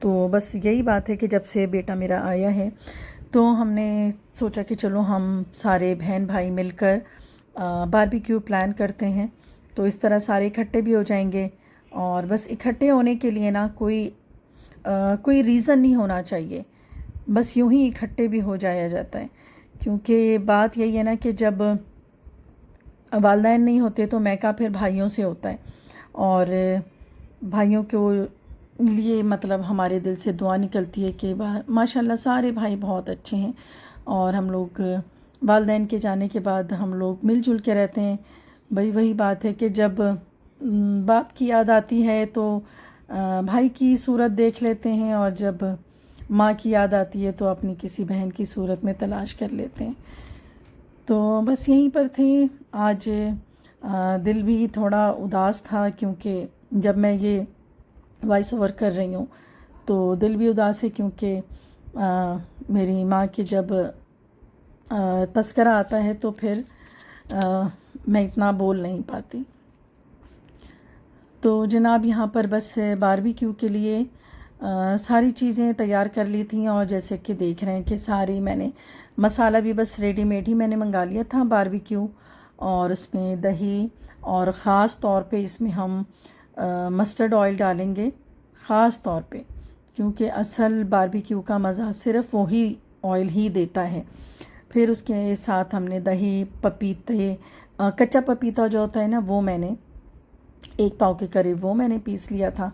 تو بس یہی بات ہے کہ جب سے بیٹا میرا آیا ہے تو ہم نے سوچا کہ چلو ہم سارے بہن بھائی مل کر باربیکیو پلان کرتے ہیں، تو اس طرح سارے اکٹھے بھی ہو جائیں گے۔ اور بس اکٹھے ہونے کے لیے نا کوئی ریزن نہیں ہونا چاہیے، بس یوں ہی اکٹھے بھی ہو جایا جاتا ہے، کیونکہ بات یہی ہے نا کہ جب والدین نہیں ہوتے تو میکا پھر بھائیوں سے ہوتا ہے، اور بھائیوں کو لیے مطلب ہمارے دل سے دعا نکلتی ہے کہ ماشاءاللہ سارے بھائی بہت اچھے ہیں، اور ہم لوگ والدین کے جانے کے بعد ہم لوگ مل جل کے رہتے ہیں۔ وہی بات ہے کہ جب باپ کی یاد آتی ہے تو بھائی کی صورت دیکھ لیتے ہیں، اور جب ماں کی یاد آتی ہے تو اپنی کسی بہن کی صورت میں تلاش کر لیتے ہیں۔ تو بس یہیں پر تھے آج۔ دل بھی تھوڑا اداس تھا، کیونکہ جب میں یہ وائس اوور کر رہی ہوں تو دل بھی اداس ہے، کیونکہ میری ماں کی جب تذکرہ آتا ہے تو پھر میں اتنا بول نہیں پاتی۔ تو جناب یہاں پر بس باربیکیو کے لیے ساری چیزیں تیار کر لی تھیں، اور جیسے کہ دیکھ رہے ہیں کہ ساری میں نے مسالہ بھی بس ریڈی میڈ ہی میں نے منگا لیا تھا باربیکیو، اور اس میں دہی، اور خاص طور پہ اس میں ہم مسٹرڈ آئل ڈالیں گے خاص طور پہ، کیونکہ اصل باربیکیو کا مزہ صرف وہی آئل ہی دیتا ہے۔ پھر اس کے ساتھ ہم نے دہی، پپیتے، کچا پپیتا جو ہوتا ہے نا وہ میں نے 1 پاؤ کے قریب وہ میں نے پیس لیا تھا۔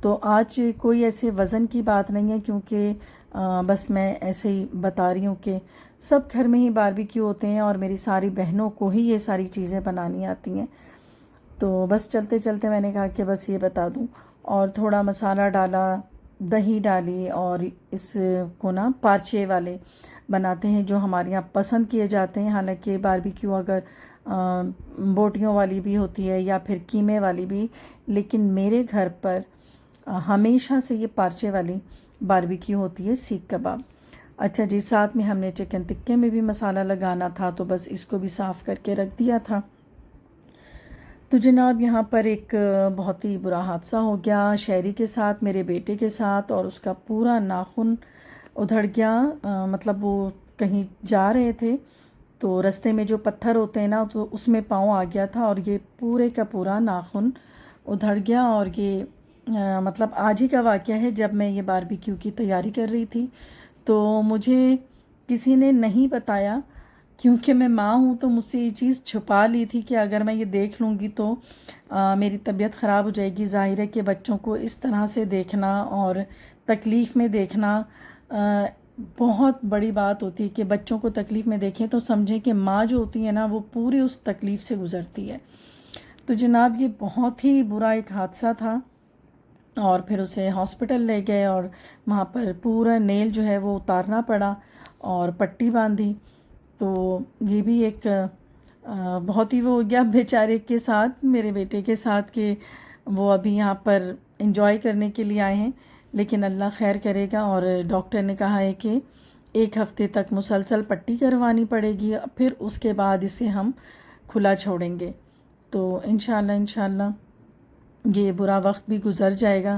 تو آج کوئی ایسے وزن کی بات نہیں ہے، کیونکہ بس میں ایسے ہی بتا رہی ہوں کہ سب گھر میں ہی باربیکیو ہوتے ہیں، اور میری ساری بہنوں کو ہی یہ ساری چیزیں بنانی آتی ہیں۔ تو بس چلتے چلتے میں نے کہا کہ بس یہ بتا دوں، اور تھوڑا مسالہ ڈالا، دہی ڈالی، اور اس کو نا پارچے والے بناتے ہیں جو ہمارے یہاں پسند کیے جاتے ہیں۔ حالانکہ باربیکیو اگر بوٹیوں والی بھی ہوتی ہے یا پھر قیمے والی بھی، لیکن میرے گھر پر ہمیشہ سے یہ پارچے والی باربیکیو ہوتی ہے، سیخ کباب۔ اچھا جی، ساتھ میں ہم نے چکن ٹکے میں بھی مسالہ لگانا تھا، تو بس اس کو بھی صاف کر کے رکھ دیا تھا۔ تو جناب یہاں پر ایک بہت ہی برا حادثہ ہو گیا شہری کے ساتھ، میرے بیٹے کے ساتھ، اور اس کا پورا ناخن ادھڑ گیا۔ مطلب وہ کہیں جا رہے تھے تو رستے میں جو پتھر ہوتے ہیں نا تو اس میں پاؤں آ گیا تھا، اور یہ پورے کا پورا ناخن ادھڑ گیا۔ اور یہ مطلب آج ہی کا واقعہ ہے، جب میں یہ باربیکیو کی تیاری کر رہی تھی تو مجھے کسی نے نہیں بتایا، کیونکہ میں ماں ہوں تو مجھ سے یہ چیز چھپا لی تھی کہ اگر میں یہ دیکھ لوں گی تو میری طبیعت خراب ہو جائے گی۔ ظاہر ہے کہ بچوں کو اس طرح سے دیکھنا اور تکلیف میں دیکھنا بہت بڑی بات ہوتی ہے، کہ بچوں کو تکلیف میں دیکھیں تو سمجھیں کہ ماں جو ہوتی ہے نا وہ پوری اس تکلیف سے گزرتی ہے۔ تو جناب یہ بہت ہی برا ایک حادثہ تھا، اور پھر اسے ہاسپٹل لے گئے، اور وہاں پر پورا نیل جو ہے وہ اتارنا پڑا اور پٹی باندھی۔ تو یہ بھی ایک بہت ہی وہ ہو گیا بیچارے کے ساتھ، میرے بیٹے کے ساتھ، کہ وہ ابھی یہاں پر انجوائے کرنے کے لیے آئے ہیں، لیکن اللہ خیر کرے گا۔ اور ڈاکٹر نے کہا ہے کہ 1 ہفتے تک مسلسل پٹی کروانی پڑے گی، پھر اس کے بعد اسے ہم کھلا چھوڑیں گے۔ تو انشاءاللہ یہ برا وقت بھی گزر جائے گا۔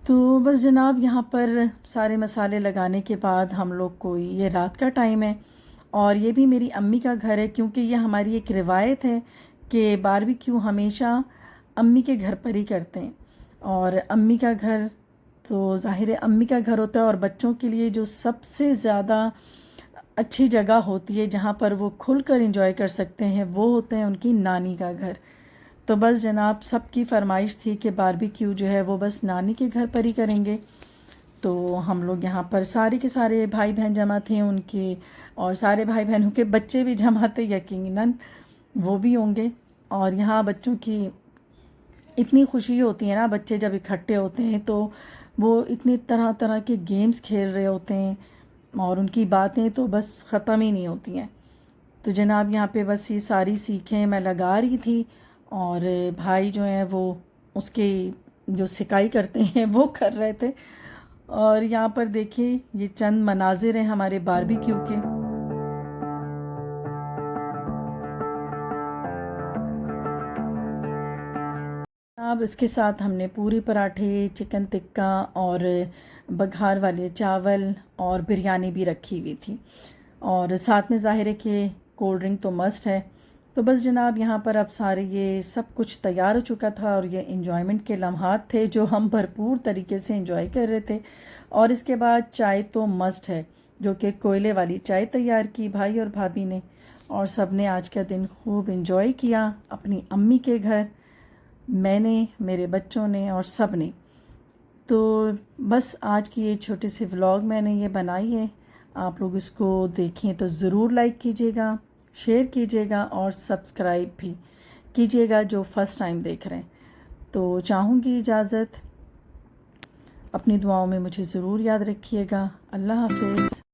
تو بس جناب یہاں پر سارے مسالے لگانے کے بعد ہم لوگ کو یہ رات کا ٹائم ہے، اور یہ بھی میری امی کا گھر ہے، کیونکہ یہ ہماری ایک روایت ہے کہ باربیکیو ہمیشہ امی کے گھر پر ہی کرتے ہیں، اور امی کا گھر تو ظاہر امی کا گھر ہوتا ہے، اور بچوں کے لیے جو سب سے زیادہ اچھی جگہ ہوتی ہے جہاں پر وہ کھل کر انجوائے کر سکتے ہیں وہ ہوتے ہیں ان کی نانی کا گھر۔ تو بس جناب سب کی فرمائش تھی کہ باربیکیو جو ہے وہ بس نانی کے گھر پر ہی کریں گے۔ تو ہم لوگ یہاں پر سارے کے سارے بھائی بہن جمع تھے ان کے، اور سارے بھائی بہنوں کے بچے بھی جمع تھے، یقیناً وہ بھی ہوں گے۔ اور یہاں بچوں کی اتنی خوشی ہوتی ہے نا، بچے جب اکٹھے ہوتے ہیں تو وہ اتنی طرح طرح کے گیمز کھیل رہے ہوتے ہیں، اور ان کی باتیں تو بس ختم ہی نہیں ہوتی ہیں۔ تو جناب یہاں پہ بس یہ ساری سیکھیں میں لگا رہی تھی، اور بھائی جو ہیں وہ اس کی جو سکائی کرتے ہیں وہ کر رہے تھے۔ اور یہاں پر دیکھیں یہ چند مناظر ہیں ہمارے باربیکیو کے۔ اب اس کے ساتھ ہم نے پوری پراٹھے، چکن ٹکا اور بگھار والے چاول اور بریانی بھی رکھی ہوئی تھی، اور ساتھ میں ظاہر ہے کہ کولڈ ڈرنک تو مسٹ ہے۔ تو بس جناب یہاں پر اب سارے یہ سب کچھ تیار ہو چکا تھا، اور یہ انجوائمنٹ کے لمحات تھے جو ہم بھرپور طریقے سے انجوائے کر رہے تھے۔ اور اس کے بعد چائے تو مسٹ ہے، جو کہ کوئلے والی چائے تیار کی بھائی اور بھابھی نے، اور سب نے آج کا دن خوب انجوائے کیا اپنی امی کے گھر، میں نے، میرے بچوں نے اور سب نے۔ تو بس آج کی یہ چھوٹی سی ولاگ میں نے یہ بنائی ہے، آپ لوگ اس کو دیکھیں تو ضرور لائک کیجیے گا، شیئر کیجیے گا اور سبسکرائب بھی کیجیے گا جو فرسٹ ٹائم دیکھ رہے ہیں۔ تو چاہوں گی اجازت، اپنی دعاؤں میں مجھے ضرور یاد رکھیے گا۔ اللہ حافظ۔